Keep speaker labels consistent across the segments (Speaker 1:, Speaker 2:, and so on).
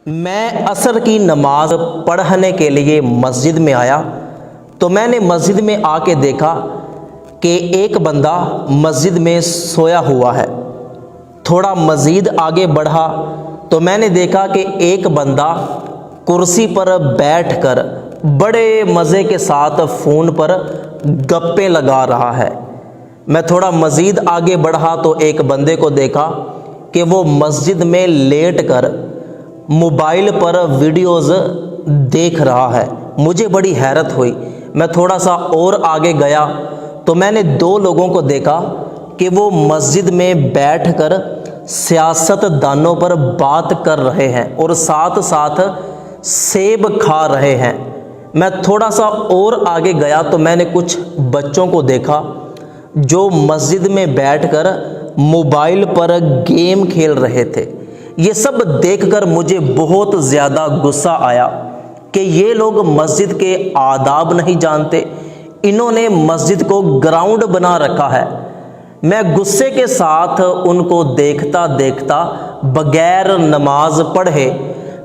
Speaker 1: میں عصر کی نماز پڑھنے کے لیے مسجد میں آیا تو میں نے مسجد میں آ کے دیکھا کہ ایک بندہ مسجد میں سویا ہوا ہے۔ تھوڑا مزید آگے بڑھا تو میں نے دیکھا کہ ایک بندہ کرسی پر بیٹھ کر بڑے مزے کے ساتھ فون پر گپیں لگا رہا ہے۔ میں تھوڑا مزید آگے بڑھا تو ایک بندے کو دیکھا کہ وہ مسجد میں لیٹ کر موبائل پر ویڈیوز دیکھ رہا ہے۔ مجھے بڑی حیرت ہوئی۔ میں تھوڑا سا اور آگے گیا تو میں نے دو لوگوں کو دیکھا کہ وہ مسجد میں بیٹھ کر سیاست دانوں پر بات کر رہے ہیں اور ساتھ ساتھ سیب کھا رہے ہیں۔ میں تھوڑا سا اور آگے گیا تو میں نے کچھ بچوں کو دیکھا جو مسجد میں بیٹھ کر موبائل پر گیم کھیل رہے تھے۔ یہ سب دیکھ کر مجھے بہت زیادہ غصہ آیا کہ یہ لوگ مسجد کے آداب نہیں جانتے، انہوں نے مسجد کو گراؤنڈ بنا رکھا ہے۔ میں غصے کے ساتھ ان کو دیکھتا دیکھتا بغیر نماز پڑھے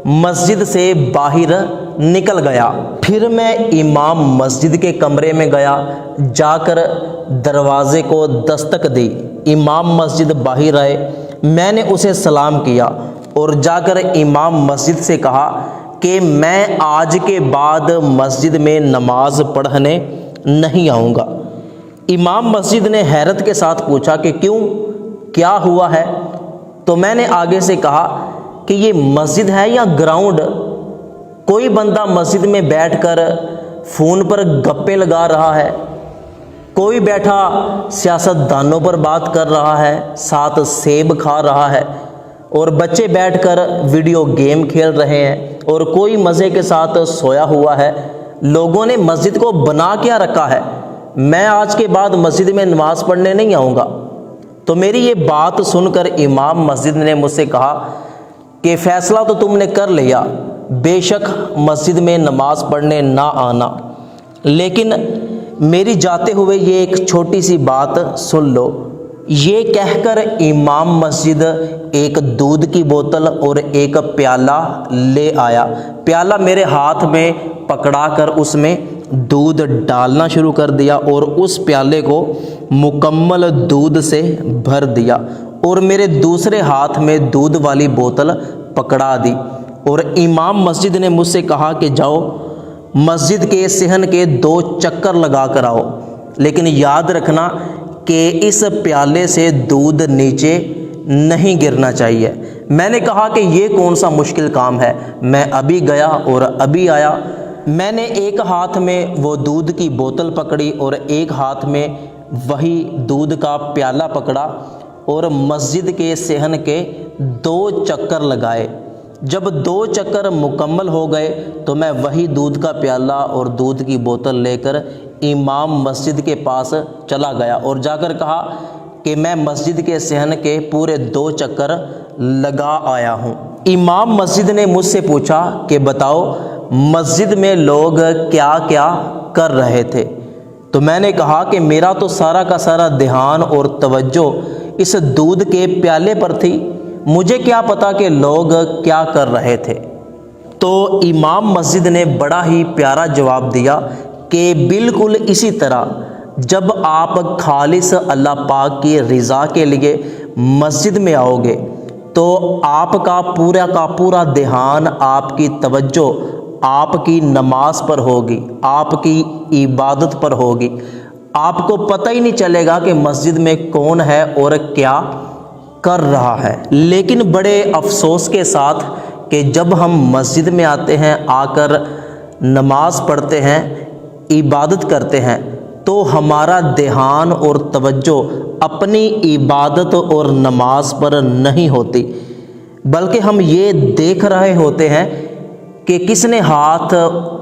Speaker 1: مسجد سے باہر نکل گیا۔ پھر میں امام مسجد کے کمرے میں گیا، جا کر دروازے کو دستک دی۔ امام مسجد باہر آئے، میں نے اسے سلام کیا اور جا کر امام مسجد سے کہا کہ میں آج کے بعد مسجد میں نماز پڑھنے نہیں آؤں گا۔ امام مسجد نے حیرت کے ساتھ پوچھا کہ کیوں، کیا ہوا ہے؟ تو میں نے آگے سے کہا کہ یہ مسجد ہے یا گراؤنڈ؟ کوئی بندہ مسجد میں بیٹھ کر فون پر گپیں لگا رہا ہے، کوئی بیٹھا سیاست دانوں پر بات کر رہا ہے، ساتھ سیب کھا رہا ہے، اور بچے بیٹھ کر ویڈیو گیم کھیل رہے ہیں، اور کوئی مزے کے ساتھ سویا ہوا ہے۔ لوگوں نے مسجد کو بنا کیا رکھا ہے؟ میں آج کے بعد مسجد میں نماز پڑھنے نہیں آؤں گا۔ تو میری یہ بات سن کر امام مسجد نے مجھ سے کہا کہ فیصلہ تو تم نے کر لیا، بے شک مسجد میں نماز پڑھنے نہ آنا، لیکن میری جاتے ہوئے یہ ایک چھوٹی سی بات سن لو۔ یہ کہہ کر امام مسجد ایک دودھ کی بوتل اور ایک پیالہ لے آیا۔ پیالہ میرے ہاتھ میں پکڑا کر اس میں دودھ ڈالنا شروع کر دیا اور اس پیالے کو مکمل دودھ سے بھر دیا اور میرے دوسرے ہاتھ میں دودھ والی بوتل پکڑا دی، اور امام مسجد نے مجھ سے کہا کہ جاؤ مسجد کے صحن کے 2 چکر لگا کر آؤ، لیکن یاد رکھنا کہ اس پیالے سے دودھ نیچے نہیں گرنا چاہیے۔ میں نے کہا کہ یہ کون سا مشکل کام ہے، میں ابھی گیا اور ابھی آیا۔ میں نے ایک ہاتھ میں وہ دودھ کی بوتل پکڑی اور ایک ہاتھ میں وہی دودھ کا پیالہ پکڑا اور مسجد کے صحن کے 2 چکر لگائے۔ جب 2 چکر مکمل ہو گئے تو میں وہی دودھ کا پیالہ اور دودھ کی بوتل لے کر امام مسجد کے پاس چلا گیا اور جا کر کہا کہ میں مسجد کے صحن کے پورے 2 چکر لگا آیا ہوں۔ امام مسجد نے مجھ سے پوچھا کہ بتاؤ مسجد میں لوگ کیا کیا کر رہے تھے؟ تو میں نے کہا کہ میرا تو سارا کا سارا دھیان اور توجہ اس دودھ کے پیالے پر تھی، مجھے کیا پتا کہ لوگ کیا کر رہے تھے؟ تو امام مسجد نے بڑا ہی پیارا جواب دیا کہ بالکل اسی طرح جب آپ خالص اللہ پاک کی رضا کے لیے مسجد میں آؤ گے تو آپ کا پورا دھیان، آپ کی توجہ آپ کی نماز پر ہوگی، آپ کی عبادت پر ہوگی۔ آپ کو پتہ ہی نہیں چلے گا کہ مسجد میں کون ہے اور کیا کر رہا ہے۔ لیکن بڑے افسوس کے ساتھ کہ جب ہم مسجد میں آتے ہیں، آ کر نماز پڑھتے ہیں، عبادت کرتے ہیں، تو ہمارا دھیان اور توجہ اپنی عبادت اور نماز پر نہیں ہوتی، بلکہ ہم یہ دیکھ رہے ہوتے ہیں کہ کس نے ہاتھ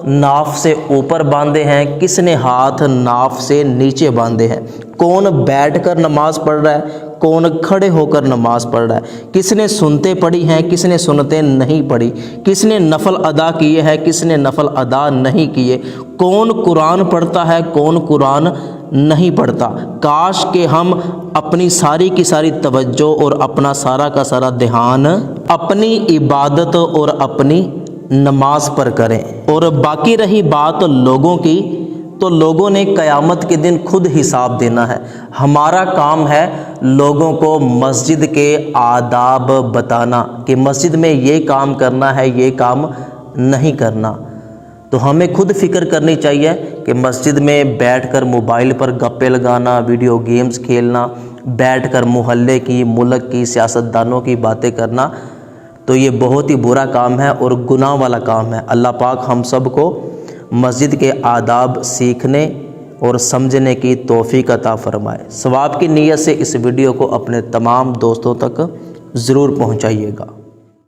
Speaker 1: ناف سے اوپر باندھے ہیں، کس نے ہاتھ ناف سے نیچے باندھے ہیں، کون بیٹھ کر نماز پڑھ رہا ہے، کون کھڑے ہو کر نماز پڑھ رہا ہے، کس نے سنتے پڑھی ہیں، کس نے سنتے نہیں پڑھی، کس نے نفل ادا کیے ہیں، کس نے نفل ادا نہیں کیے، کون قرآن پڑھتا ہے، کون قرآن نہیں پڑھتا۔ کاش کہ ہم اپنی ساری کی ساری توجہ اور اپنا سارا کا سارا دھیان اپنی عبادت اور اپنی نماز پر کریں۔ اور باقی رہی بات لوگوں کی، تو لوگوں نے قیامت کے دن خود حساب دینا ہے۔ ہمارا کام ہے لوگوں کو مسجد کے آداب بتانا کہ مسجد میں یہ کام کرنا ہے، یہ کام نہیں کرنا۔ تو ہمیں خود فکر کرنی چاہیے کہ مسجد میں بیٹھ کر موبائل پر گپے لگانا، ویڈیو گیمز کھیلنا، بیٹھ کر محلے کی، ملک کی، سیاستدانوں کی باتیں کرنا، تو یہ بہت ہی برا کام ہے اور گناہ والا کام ہے۔ اللہ پاک ہم سب کو مسجد کے آداب سیکھنے اور سمجھنے کی توفیق عطا فرمائے۔ ثواب کی نیت سے اس ویڈیو کو اپنے تمام دوستوں تک ضرور پہنچائیے گا۔